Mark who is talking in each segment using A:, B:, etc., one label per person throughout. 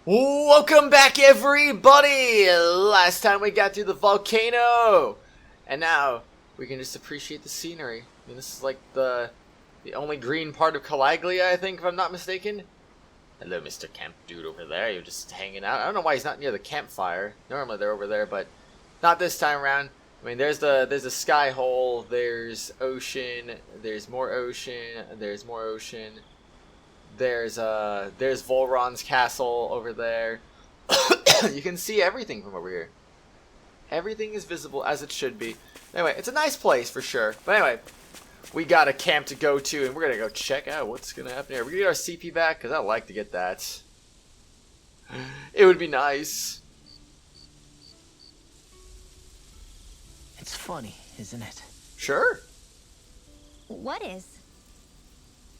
A: Welcome back, everybody! Last time we got through the volcano, and now we can just appreciate the scenery. I mean, this is like the only green part of Calaglia, I think, if I'm not mistaken. Hello, Mr. Camp Dude over there. You're just hanging out. I don't know why he's not near the campfire. Normally they're over there, but not this time around. I mean, there's a sky hole. There's ocean. There's more ocean. There's more ocean. There's Volron's castle over there. You can see everything from over here. Everything is visible as it should be. Anyway, it's a nice place for sure. But anyway, we got a camp to go to, and we're gonna go check out what's gonna happen here. We're gonna get our CP back because I'd like to get that. It would be nice.
B: It's funny, isn't it?
A: Sure.
C: What is?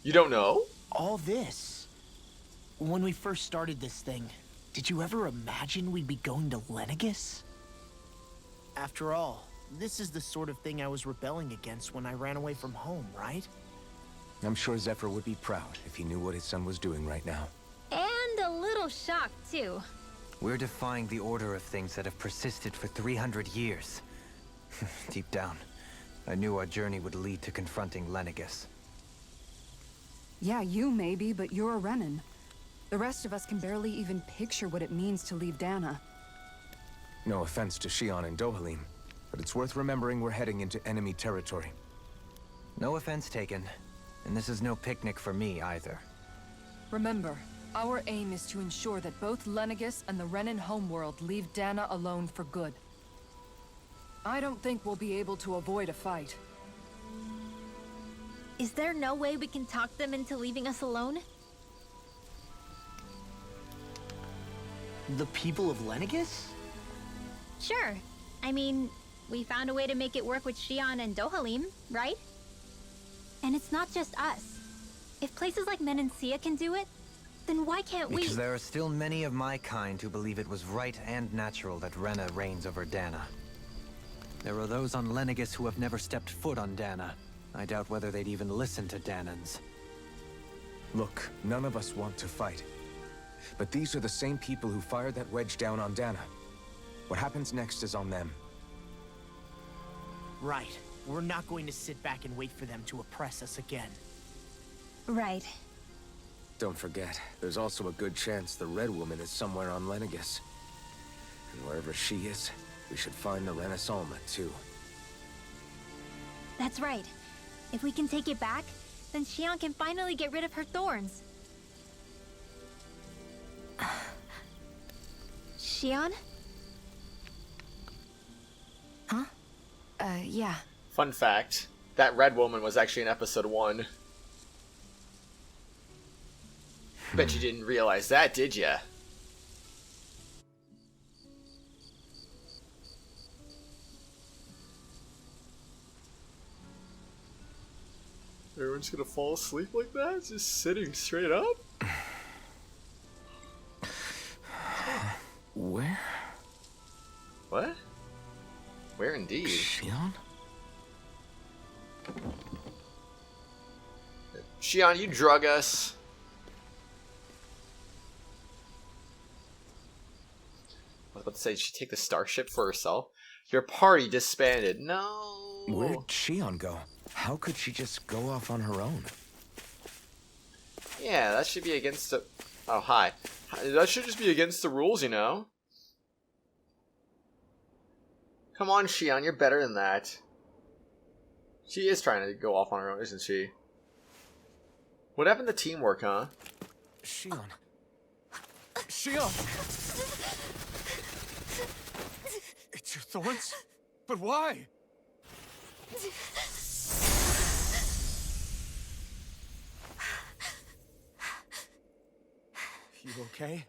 A: You don't know?
B: All this. When we first started this thing, did you ever imagine we'd be going to Lenegis? After all, this is the sort of thing I was rebelling against when I ran away from home, right?
D: I'm sure Zephyr would be proud if he knew what his son was doing right now.
C: And a little shocked, too.
E: We're defying the order of things that have persisted for 300 years. Deep down, I knew our journey would lead to confronting Lenegis.
F: Yeah, you maybe, but you're a Renan. The rest of us can barely even picture what it means to leave Dahna.
D: No offense to Shionne and Dohalim, but it's worth remembering we're heading into enemy territory.
E: No offense taken, and this is no picnic for me either.
F: Remember, our aim is to ensure that both Lenegis and the Renan homeworld leave Dahna alone for good. I don't think we'll be able to avoid a fight.
C: Is there no way we can talk them into leaving us alone?
B: The people of Lenegis?
C: Sure. I mean, we found a way to make it work with Shionne and Dohalim, right? And it's not just us. If places like Menancia can do it, then why can't we?
E: Because there are still many of my kind who believe it was right and natural that Rena reigns over Dahna. There are those on Lenegis who have never stepped foot on Dahna. I doubt whether they'd even listen to Dahnans.
D: Look, none of us want to fight. But these are the same people who fired that wedge down on Dahna. What happens next is on them.
B: Right. We're not going to sit back and wait for them to oppress us again.
C: Right.
D: Don't forget, there's also a good chance the Red Woman is somewhere on Lenegis. And wherever she is, we should find the Renaissance too.
C: That's right. If we can take it back, then Shionne can finally get rid of her thorns. Shionne?
F: Huh? Yeah.
A: Fun fact, that red woman was actually in episode 1. Bet you didn't realize that, did ya? Everyone's gonna fall asleep like that? Just sitting straight up?
D: Where?
A: What? Where indeed?
D: Shionne?
A: Shionne, you drug us. I was about to say, did she take the starship for herself? Your party disbanded. No.
D: Where'd Shionne go? How could she just go off on her own?
A: Yeah, that should be against the... Oh, hi. That should just be against the rules, you know? Come on, Shionne, you're better than that. She is trying to go off on her own, isn't she? What happened to teamwork, huh?
D: Shionne. Shionne! It's your thorns? But why? You okay?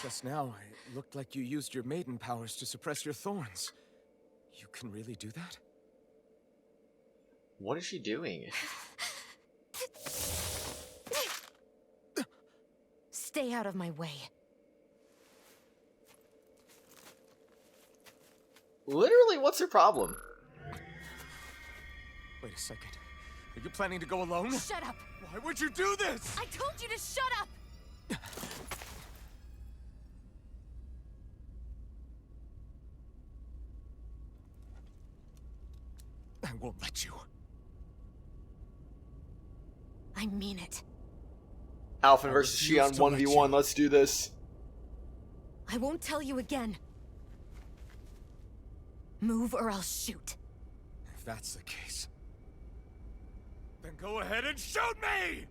D: Just now, it looked like you used your maiden powers to suppress your thorns. You can really do that?
A: What is she doing?
C: Stay out of my way.
A: Literally, what's her problem?
D: Wait a second. Are you planning to go alone?
F: Shut up!
D: Why would you do this?
F: I told you to shut up!
D: won't let you.
G: I mean it.
A: Alphen versus
D: refuse
A: Shionne
D: to let
A: 1v1.
D: you.
A: Let's do this.
G: I won't tell you again. Move or I'll shoot.
D: If that's the case, then go ahead and shoot me!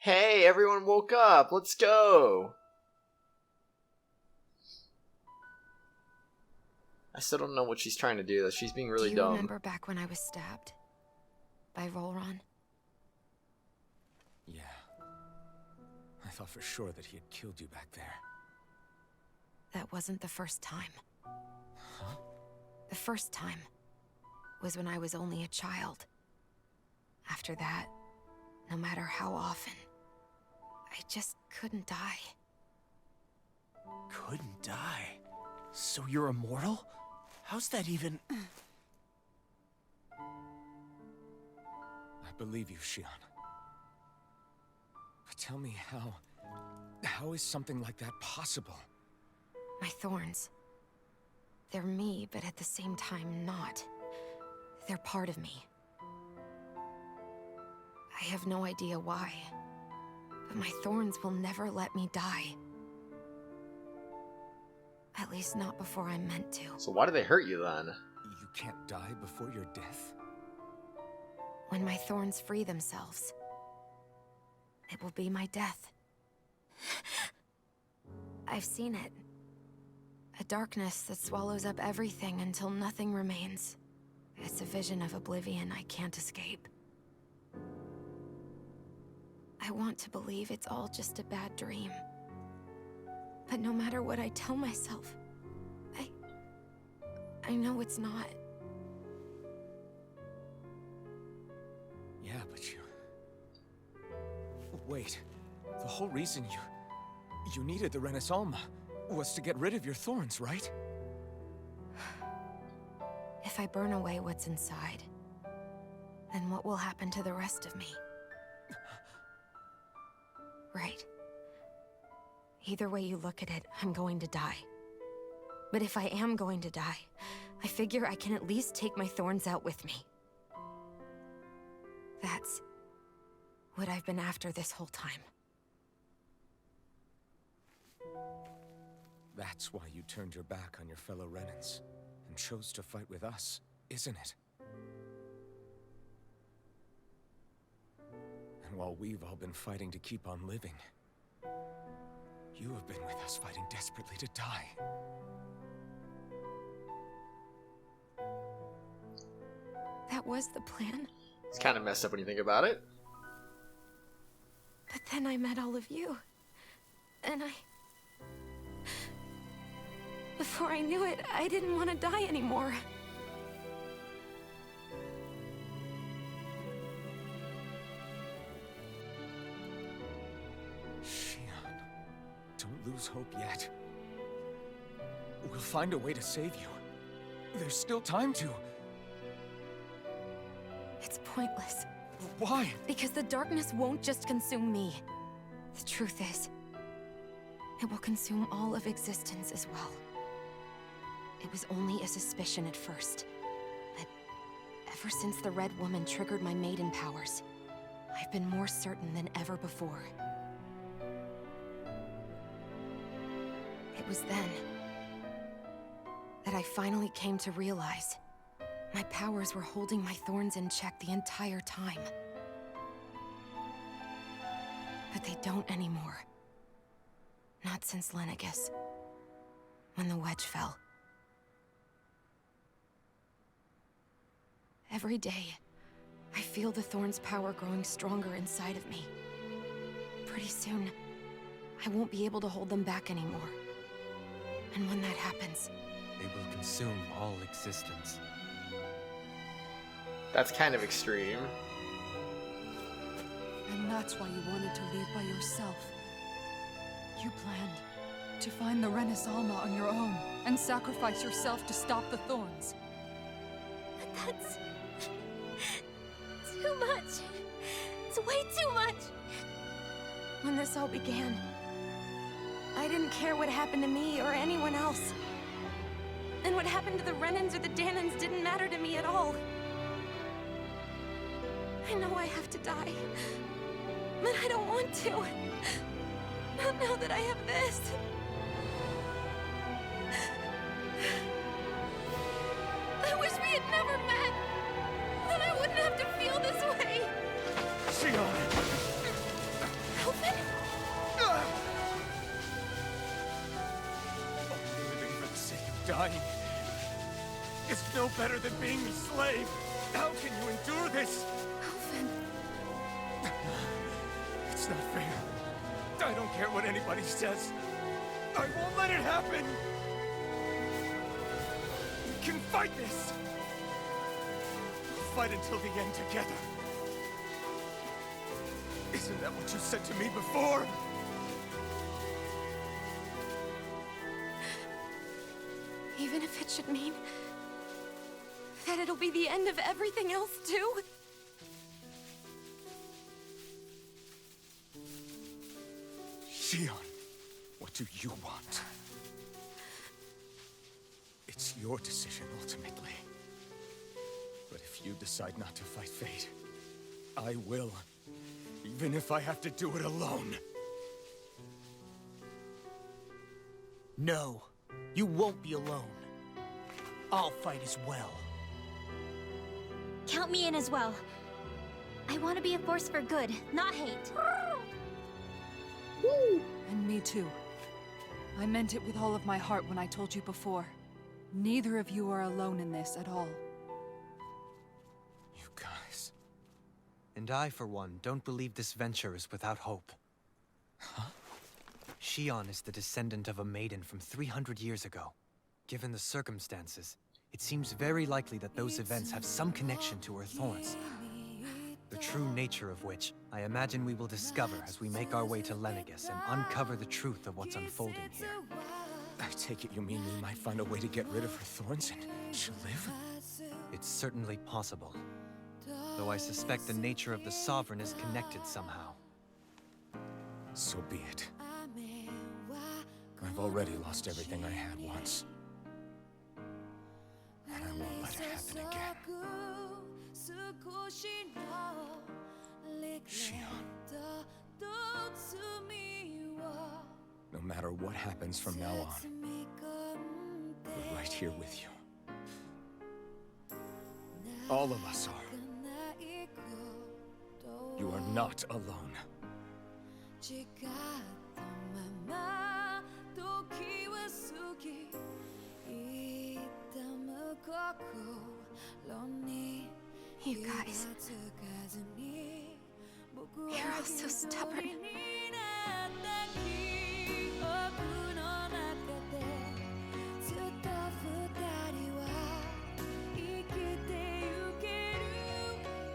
A: Hey, everyone woke up. Let's go. I still don't know what she's trying to do, though. She's being really
G: Do you
A: dumb.
G: remember back when I was stabbed? By Volron?
D: Yeah. I thought for sure that he had killed you back there.
G: That wasn't the first time.
D: Huh?
G: The first time was when I was only a child. After that, no matter how often, I just couldn't die.
B: Couldn't die? So you're immortal? How's that even...
D: I believe you, Shionne. But tell me how is something like that possible?
G: My thorns. They're me, but at the same time not. They're part of me. I have no idea why, but my thorns will never let me die. At least not before I'm meant to.
A: So why do they hurt you then?
D: You can't die before your death?
G: When my thorns free themselves, it will be my death. I've seen it. A darkness that swallows up everything until nothing remains. It's a vision of Oblivion I can't escape. I want to believe it's all just a bad dream. But no matter what I tell myself, I know it's not.
D: Yeah, but you... Wait. The whole reason you needed the Renaissance was to get rid of your thorns, right?
G: If I burn away what's inside, then what will happen to the rest of me? Right. Either way you look at it, I'm going to die. But if I am going to die, I figure I can at least take my thorns out with me. That's what I've been after this whole time.
D: That's why you turned your back on your fellow Renans and chose to fight with us, isn't it? And while we've all been fighting to keep on living, you have been with us fighting desperately to die.
G: That was the plan.
A: It's kind of messed up when you think about it.
G: But then I met all of you. And before I knew it, I didn't want to die anymore.
D: Shionne, don't lose hope yet. We'll find a way to save you. There's still time to.
G: It's pointless.
D: Why?
G: Because the darkness won't just consume me. The truth is, it will consume all of existence as well. It was only a suspicion at first, but ever since the Red Woman triggered my maiden powers, I've been more certain than ever before. It was then that I finally came to realize my powers were holding my thorns in check the entire time. But they don't anymore. Not since Lenegis, when the wedge fell. Every day, I feel the thorn's power growing stronger inside of me. Pretty soon, I won't be able to hold them back anymore. And when that happens,
E: They will consume all existence.
A: That's kind of extreme.
F: And that's why you wanted to leave by yourself. You planned to find the Renaissance on your own and sacrifice yourself to stop the thorns.
C: That's... too much. It's way too much.
G: When this all began, I didn't care what happened to me or anyone else. And what happened to the Renans or the Dahnans didn't matter to me at all. I know I have to die, but I don't want to. Not now that I have this. I wish we had never met. Then I wouldn't have to feel this way.
D: Shionne!
G: Alphen?
D: Living for the sake of dying is no better than being a slave. How can you endure this?
G: Alphen.
D: It's not fair. I don't care what anybody says. I won't let it happen. We can fight this. We'll fight until the end together. Isn't that what you said to me before?
G: Even if it should mean that it'll be the end of everything else too?
D: Shionne, what do you want? It's your decision, ultimately. But if you decide not to fight fate, I will. Even if I have to do it alone.
B: No, you won't be alone. I'll fight as well.
C: Count me in as well. I want to be a force for good, not hate.
F: And me too. I meant it with all of my heart when I told you before. Neither of you are alone in this at all.
D: You guys...
E: And I, for one, don't believe this venture is without hope.
D: Huh?
E: Shionne is the descendant of a maiden from 300 years ago. Given the circumstances, it seems very likely that those events have some connection to her thorns. The true nature of which, I imagine we will discover as we make our way to Lenegis and uncover the truth of what's unfolding here.
D: I take it you mean we might find a way to get rid of her thorns and she'll live?
E: It's certainly possible. Though I suspect the nature of the Sovereign is connected somehow.
D: So be it. I've already lost everything I had once. And I won't let it happen again. Shionne. No matter what happens from now on, we're right here with you. All of us are. You are not alone.
G: You guys. You're all so stubborn.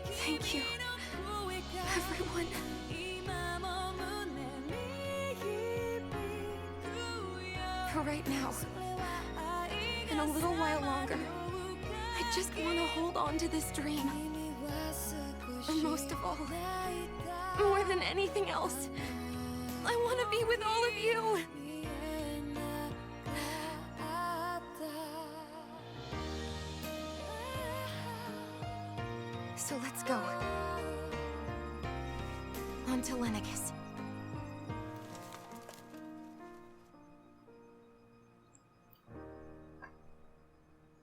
G: Thank you, everyone. For right now, and a little while longer, I just want to hold on to this dream. And most of all, more than anything else, I want to be with all of you. So let's go. On to Lenegis.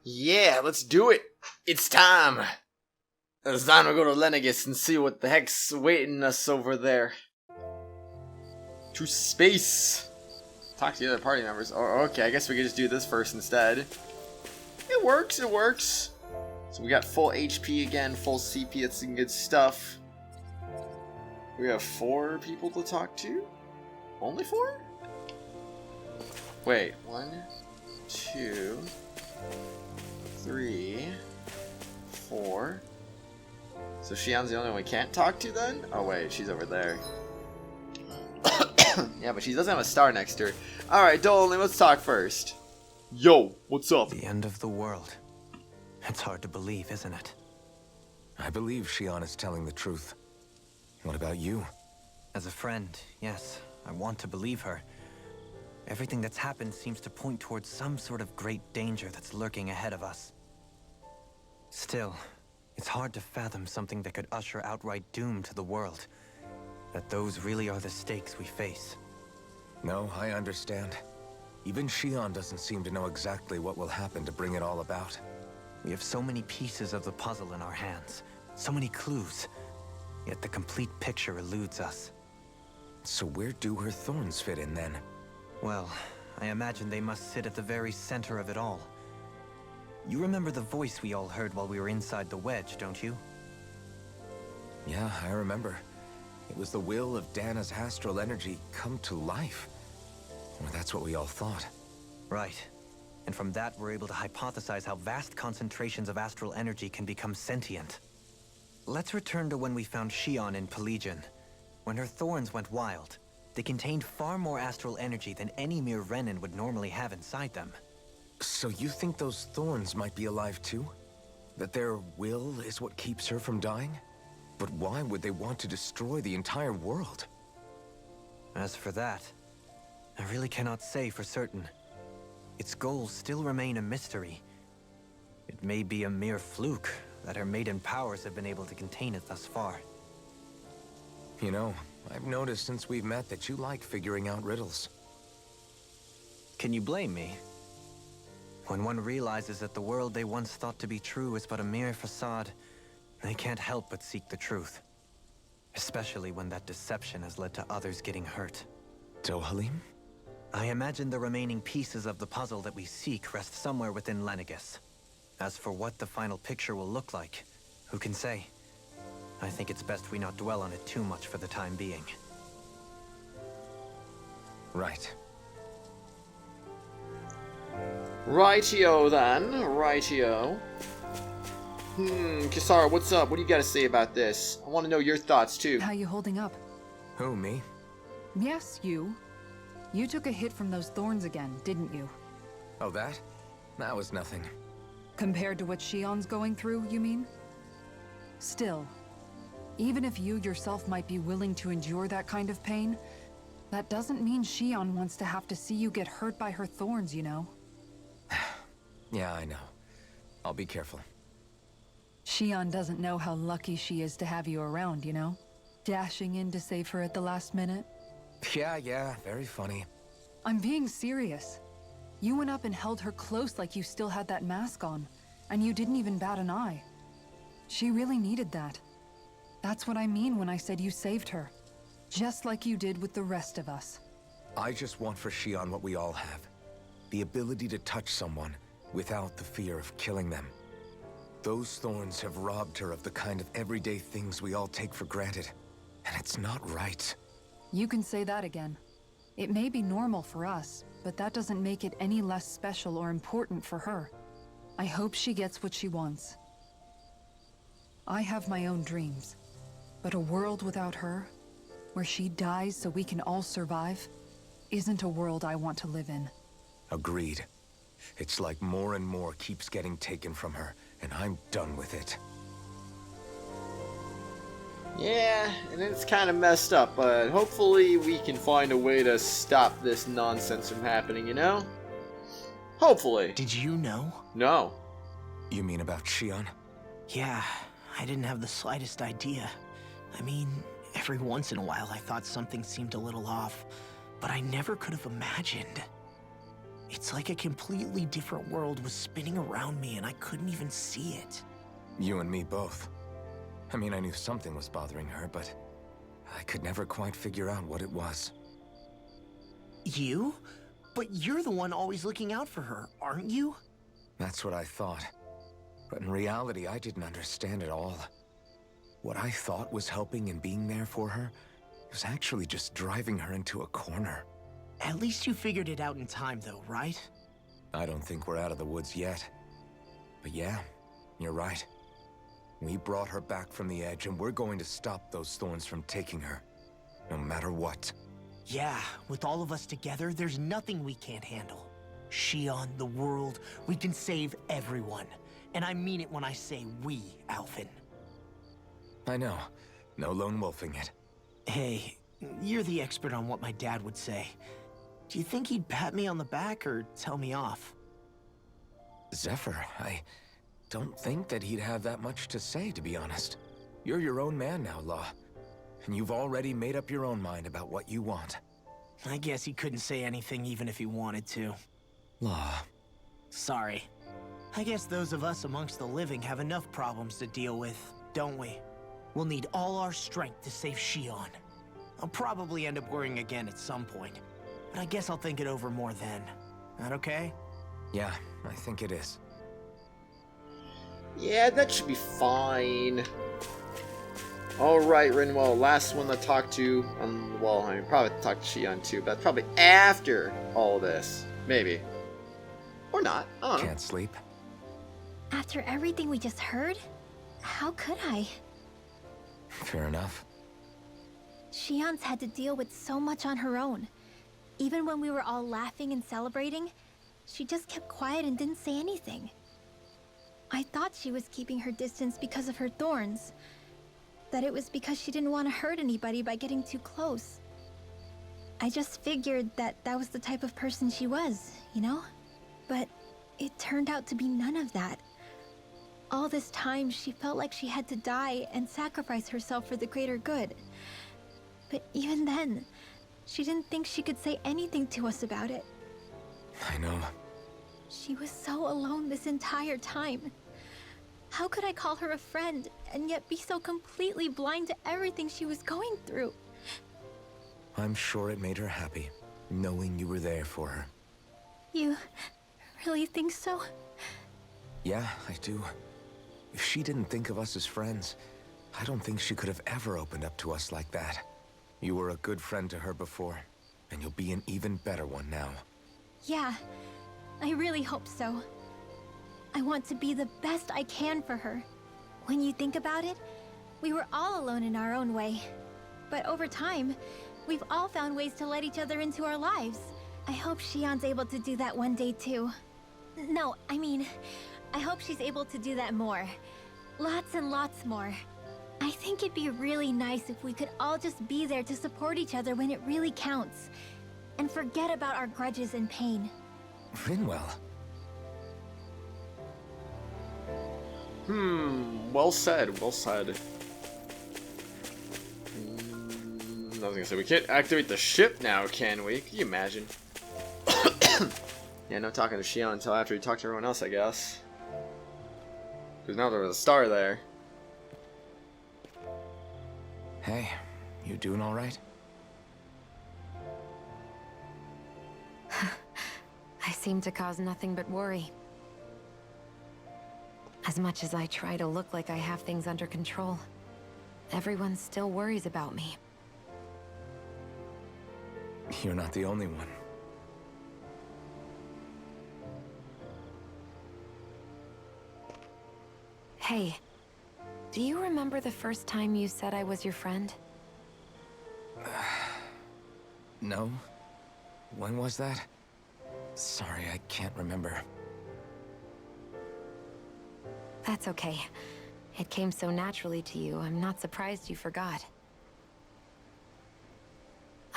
A: Yeah, let's do it. It's time. It's time to go to Lenegis and see what the heck's waiting us over there. To space. Talk to the other party members. Oh, okay, I guess we could just do this first instead. It works, it works. So we got full HP again, full CP, that's some good stuff. We have 4 people to talk to? Only 4? Wait, 1, 2, 3, 4, So Shionne's the only one we can't talk to then? Oh wait, she's over there. Yeah, but she doesn't have a star next to her. Alright, Dolan, let's talk first. Yo, what's up?
E: The end of the world. It's hard to believe, isn't it?
D: I believe Shionne is telling the truth. What about you?
E: As a friend, yes, I want to believe her. Everything that's happened seems to point towards some sort of great danger that's lurking ahead of us. Still, it's hard to fathom something that could usher outright doom to the world. That those really are the stakes we face.
D: No, I understand. Even Shionne doesn't seem to know exactly what will happen to bring it all about.
E: We have so many pieces of the puzzle in our hands, so many clues, yet the complete picture eludes us.
D: So where do her thorns fit in then?
E: Well, I imagine they must sit at the very center of it all. You remember the voice we all heard while we were inside the wedge, don't you?
D: Yeah, I remember. It was the will of Dahna's astral energy come to life. Or that's what we all thought.
E: Right. And from that, we're able to hypothesize how vast concentrations of astral energy can become sentient. Let's return to when we found Shionne in Pelegion. When her thorns went wild, they contained far more astral energy than any mere Renin would normally have inside them.
D: So you think those thorns might be alive too? That their will is what keeps her from dying? But why would they want to destroy the entire world?
E: As for that, I really cannot say for certain. Its goals still remain a mystery. It may be a mere fluke that her maiden powers have been able to contain it thus far.
D: You know, I've noticed since we've met that you like figuring out riddles.
E: Can you blame me? When one realizes that the world they once thought to be true is but a mere facade, they can't help but seek the truth. Especially when that deception has led to others getting hurt.
D: Dohalim?
E: I imagine the remaining pieces of the puzzle that we seek rest somewhere within Lenegis. As for what the final picture will look like, who can say? I think it's best we not dwell on it too much for the time being.
D: Right.
A: Rightio then, rightio. Kisara, what's up? What do you got to say about this? I want to know your thoughts too.
F: How you holding up?
D: Who, me?
F: Yes, you. You took a hit from those thorns again, didn't you?
D: Oh, that? That was nothing.
F: Compared to what Shionne's going through, you mean? Still, even if you yourself might be willing to endure that kind of pain, that doesn't mean Shionne wants to have to see you get hurt by her thorns, you know?
D: Yeah, I know. I'll be careful.
F: Shionne doesn't know how lucky she is to have you around, you know? Dashing in to save her at the last minute.
D: Yeah, very funny.
F: I'm being serious. You went up and held her close like you still had that mask on, and you didn't even bat an eye. She really needed that. That's what I mean when I said you saved her. Just like you did with the rest of us.
D: I just want for Shionne what we all have. The ability to touch someone without the fear of killing them. Those thorns have robbed her of the kind of everyday things we all take for granted. And it's not right.
F: You can say that again. It may be normal for us, but that doesn't make it any less special or important for her. I hope she gets what she wants. I have my own dreams, but a world without her, where she dies so we can all survive, isn't a world I want to live in.
D: Agreed. It's like more and more keeps getting taken from her, and I'm done with it.
A: Yeah, and it's kind of messed up, but hopefully we can find a way to stop this nonsense from happening, you know? Hopefully.
B: Did you know?
A: No.
D: You mean about Shionne?
B: Yeah, I didn't have the slightest idea. I mean, every once in a while I thought something seemed a little off, but I never could have imagined. It's like a completely different world was spinning around me and I couldn't even see it.
D: You and me both. I mean, I knew something was bothering her, but I could never quite figure out what it was.
B: You? But you're the one always looking out for her, aren't you?
D: That's what I thought. But in reality, I didn't understand it all. What I thought was helping and being there for her was actually just driving her into a corner.
B: At least you figured it out in time, though, right?
D: I don't think we're out of the woods yet. But yeah, you're right. We brought her back from the edge, and we're going to stop those thorns from taking her. No matter what.
B: Yeah, with all of us together, there's nothing we can't handle. Shionne, the world, we can save everyone. And I mean it when I say we, Alphen.
D: I know. No lone wolfing it.
B: Hey, you're the expert on what my dad would say. Do you think he'd pat me on the back or tell me off?
D: Zephyr, I don't think that he'd have that much to say, to be honest. You're your own man now, Law. And you've already made up your own mind about what you want.
B: I guess he couldn't say anything even if he wanted to.
D: Law.
B: Sorry. I guess those of us amongst the living have enough problems to deal with, don't we? We'll need all our strength to save Shionne. I'll probably end up worrying again at some point, but I guess I'll think it over more then. That okay?
D: Yeah, I think it is.
A: Yeah, that should be fine. Alright, Rinwell, last one to talk to, well, I mean, probably talk to Shionne too, but probably after all this. Maybe. Or not, I don't know.
D: Can't sleep?
C: After everything we just heard, how could I?
D: Fair enough.
C: Shionne's had to deal with so much on her own. Even when we were all laughing and celebrating, she just kept quiet and didn't say anything. I thought she was keeping her distance because of her thorns. That it was because she didn't want to hurt anybody by getting too close. I just figured that that was the type of person she was, you know? But it turned out to be none of that. All this time, she felt like she had to die and sacrifice herself for the greater good. But even then, she didn't think she could say anything to us about it.
D: I know.
C: She was so alone this entire time. How could I call her a friend and yet be so completely blind to everything she was going through?
D: I'm sure it made her happy, knowing you were there for her.
C: You really think so?
D: Yeah, I do. If she didn't think of us as friends, I don't think she could have ever opened up to us like that. You were a good friend to her before, and you'll be an even better one now.
C: Yeah, I really hope so. I want to be the best I can for her. When you think about it, we were all alone in our own way. But over time, we've all found ways to let each other into our lives. I hope Shionne's able to do that one day too. No, I mean, I hope she's able to do that more. Lots and lots more. I think it'd be really nice if we could all just be there to support each other when it really counts. And forget about our grudges and pain.
D: Rinwell.
A: Well said, well said. I was gonna say, we can't activate the ship now, can we? Can you imagine? Yeah, no talking to Shionne until after you talk to everyone else, I guess. Because now there was a star there.
D: Hey, you doing all right?
G: I seem to cause nothing but worry. As much as I try to look like I have things under control, everyone still worries about me.
D: You're not the only one.
G: Hey, do you remember the first time you said I was your friend?
D: No? When was that? Sorry, I can't remember.
G: That's okay. It came so naturally to you, I'm not surprised you forgot.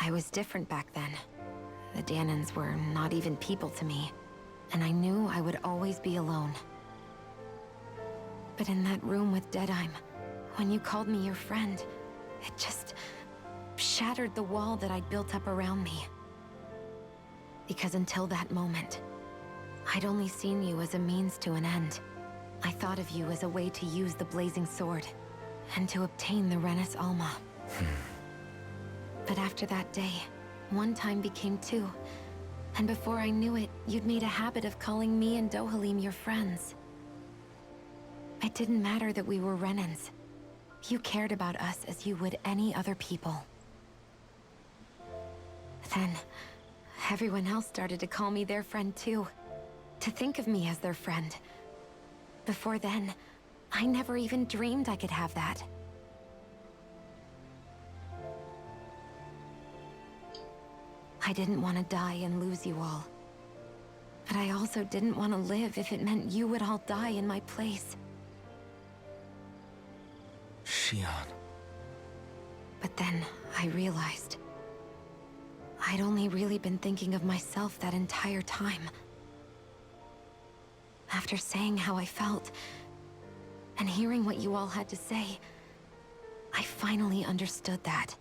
G: I was different back then. The Dahnans were not even people to me, and I knew I would always be alone. But in that room with Deadheim, when you called me your friend, it just shattered the wall that I'd built up around me. Because until that moment, I'd only seen you as a means to an end. I thought of you as a way to use the blazing sword, and to obtain the Renis Alma. But after that day, one time became two, and before I knew it, you'd made a habit of calling me and Dohalim your friends. It didn't matter that we were Renans. You cared about us as you would any other people. Then, everyone else started to call me their friend too. To think of me as their friend. Before then, I never even dreamed I could have that. I didn't want to die and lose you all. But I also didn't want to live if it meant you would all die in my place.
D: Shionne.
G: But then I realized I'd only really been thinking of myself that entire time. After saying how I felt, and hearing what you all had to say, I finally understood that.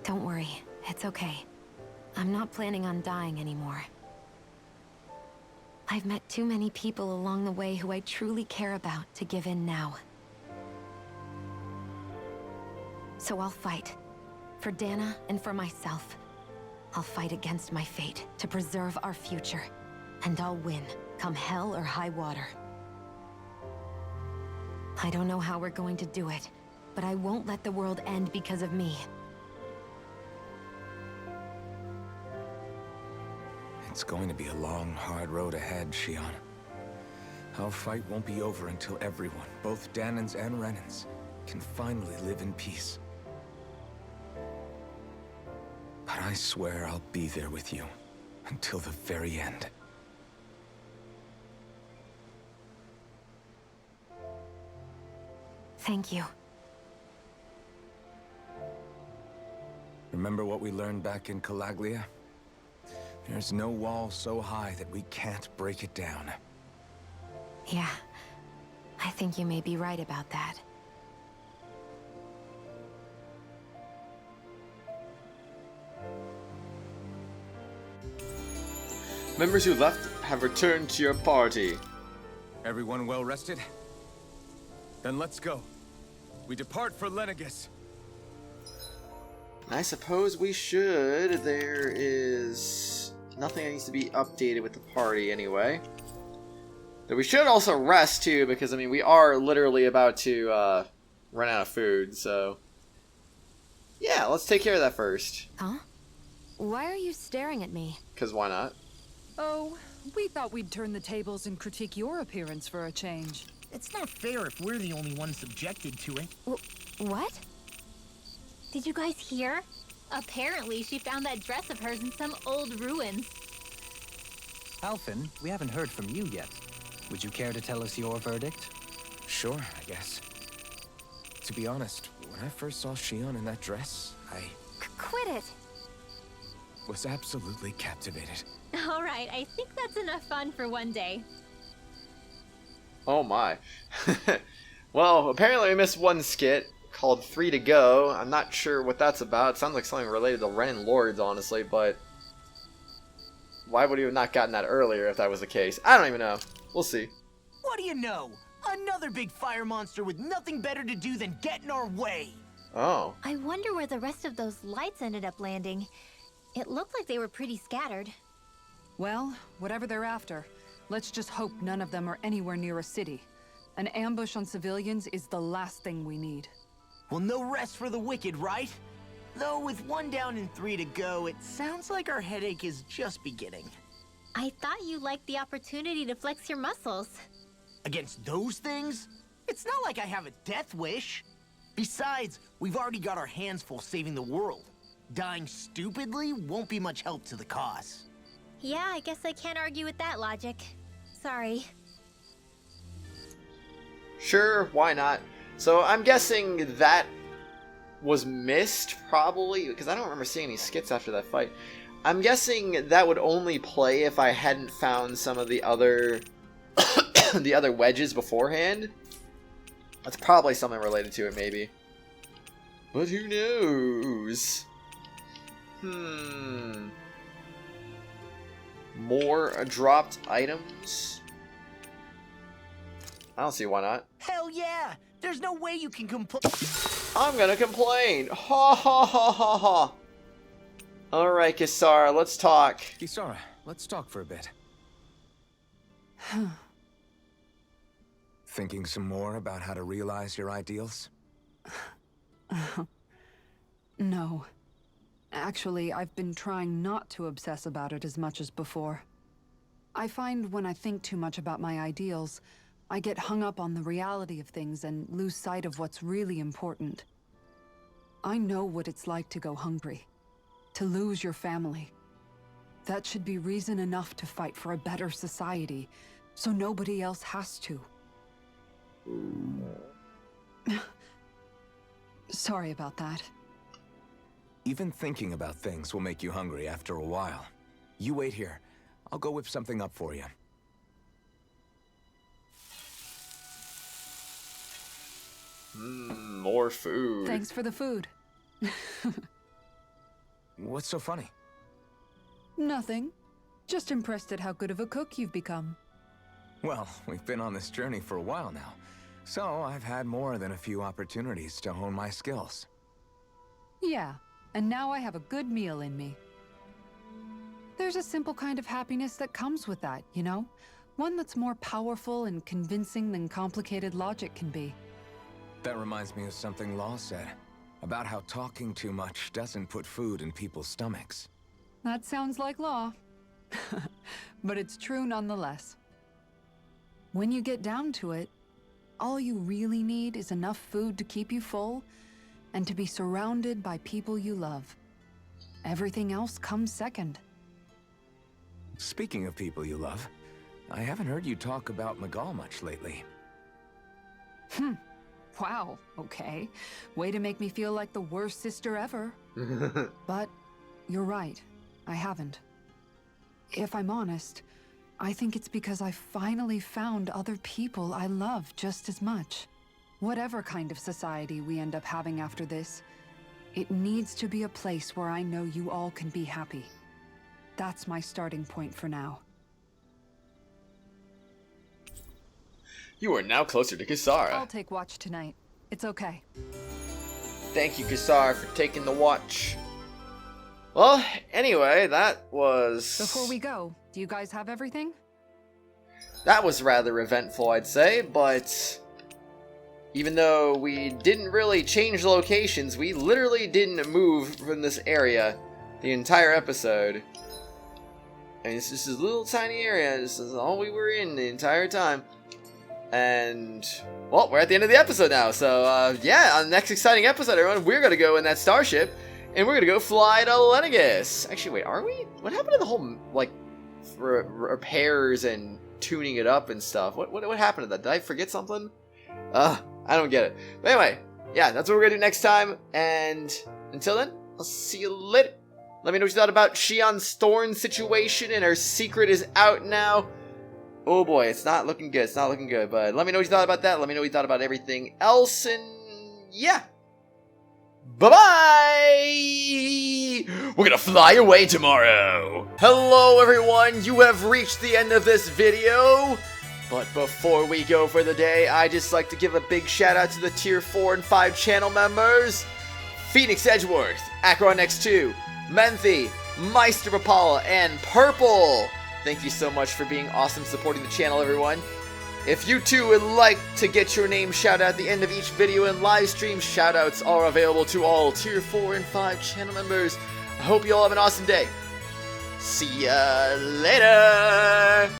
G: Don't worry, it's okay. I'm not planning on dying anymore. I've met too many people along the way who I truly care about to give in now. So I'll fight. For Dahna and for myself. I'll fight against my fate to preserve our future. And I'll win, come hell or high water. I don't know how we're going to do it, but I won't let the world end because of me.
D: It's going to be a long, hard road ahead, Shionne. Our fight won't be over until everyone, both Dahnans and Renans, can finally live in peace. But I swear I'll be there with you until the very end.
G: Thank you.
D: Remember what we learned back in Calaglia? There's no wall so high that we can't break it down.
G: Yeah, I think you may be right about that.
A: Members who left have returned to your party.
D: Everyone well rested? Then let's go. We depart for Lenegis.
A: I suppose we should. There is nothing that needs to be updated with the party anyway. But we should also rest too, because I mean we are literally about to run out of food, so yeah, let's take care of that first.
G: Huh? Why are you staring at me?
A: Because why not?
F: Oh, we thought we'd turn the tables and critique your appearance for a change.
B: It's not fair if we're the only ones subjected to it.
G: What?
C: Did you guys hear? Apparently, she found that dress of hers in some old ruins.
E: Alphen, we haven't heard from you yet. Would you care to tell us your verdict?
D: Sure, I guess. To be honest, when I first saw Shionne in that dress, I
C: Quit it!
D: was absolutely captivated.
C: Alright, I think that's enough fun for one day.
A: Oh my. Well, apparently we missed one skit called 3 to Go. I'm not sure what that's about. It sounds like something related to Ren Lords, honestly, but why would we have not gotten that earlier if that was the case? I don't even know. We'll see.
B: What do you know? Another big fire monster with nothing better to do than get in our way.
A: Oh.
C: I wonder where the rest of those lights ended up landing. It looked like they were pretty scattered.
F: Well, whatever they're after, let's just hope none of them are anywhere near a city. An ambush on civilians is the last thing we need.
B: Well, no rest for the wicked, right? Though with 1 down and 3 to go, it sounds like our headache is just beginning.
C: I thought you liked the opportunity to flex your muscles.
B: Against those things? It's not like I have a death wish. Besides, we've already got our hands full saving the world. Dying stupidly won't be much help to the cause.
C: Yeah, I guess I can't argue with that logic. Sorry.
A: Sure, why not? So I'm guessing that was missed, probably, because I don't remember seeing any skits after that fight. I'm guessing that would only play if I hadn't found some of the other the other wedges beforehand. That's probably something related to it, maybe. But who knows? More dropped items? I don't see why not.
B: Hell yeah! There's no way you can complain.
A: I'm gonna complain! Ha ha ha ha ha! Alright, Kisara, let's talk.
D: Kisara, let's talk for a bit. Thinking some more about how to realize your ideals?
F: No. Actually, I've been trying not to obsess about it as much as before. I find when I think too much about my ideals, I get hung up on the reality of things and lose sight of what's really important. I know what it's like to go hungry, to lose your family. That should be reason enough to fight for a better society, so nobody else has to. Sorry about that.
D: Even thinking about things will make you hungry after a while. You wait here. I'll go whip something up for you.
A: More food.
F: Thanks for the food.
D: What's so funny?
F: Nothing. Just impressed at how good of a cook you've become.
D: Well, we've been on this journey for a while now, so I've had more than a few opportunities to hone my skills.
F: Yeah, and now I have a good meal in me. There's a simple kind of happiness that comes with that, you know? One that's more powerful and convincing than complicated logic can be.
D: That reminds me of something Law said, about how talking too much doesn't put food in people's stomachs.
F: That sounds like Law. But it's true nonetheless. When you get down to it, all you really need is enough food to keep you full and to be surrounded by people you love. Everything else comes second.
D: Speaking of people you love, I haven't heard you talk about Miguel much lately.
F: Wow, okay. Way to make me feel like the worst sister ever. But you're right, I haven't. If I'm honest, I think it's because I finally found other people I love just as much. Whatever kind of society we end up having after this, it needs to be a place where I know you all can be happy. That's my starting point for now.
A: You are now closer to Kisara.
F: I'll take watch tonight. It's okay.
A: Thank you, Kisara, for taking the watch. Well, anyway, that was...
F: Before we go, do you guys have everything?
A: That was rather eventful, I'd say, but... even though we didn't really change locations, we literally didn't move from this area the entire episode. And it's just this little tiny area. This is all we were in the entire time. And, well, we're at the end of the episode now. So, yeah, on the next exciting episode, everyone, we're going to go in that starship. And we're going to go fly to Lenegis. Actually, wait, are we? What happened to the whole, like, repairs and tuning it up and stuff? What happened to that? Did I forget something? I don't get it. But anyway, yeah, that's what we're going to do next time. And until then, I'll see you later. Let me know what you thought about Shionne's thorn situation, and her secret is out now. Oh boy, it's not looking good. It's not looking good. But let me know what you thought about that. Let me know what you thought about everything else. And yeah. Bye-bye! We're gonna fly away tomorrow. Hello, everyone. You have reached the end of this video. But before we go for the day, I'd just like to give a big shout out to the Tier 4 and 5 channel members. Phoenix Edgeworth, Acheron X2, Menthy, Meister Rapala, and Purple. Thank you so much for being awesome supporting the channel, everyone. If you too would like to get your name shouted out at the end of each video and live stream, shoutouts are available to all Tier 4 and 5 channel members. I hope you all have an awesome day. See ya later!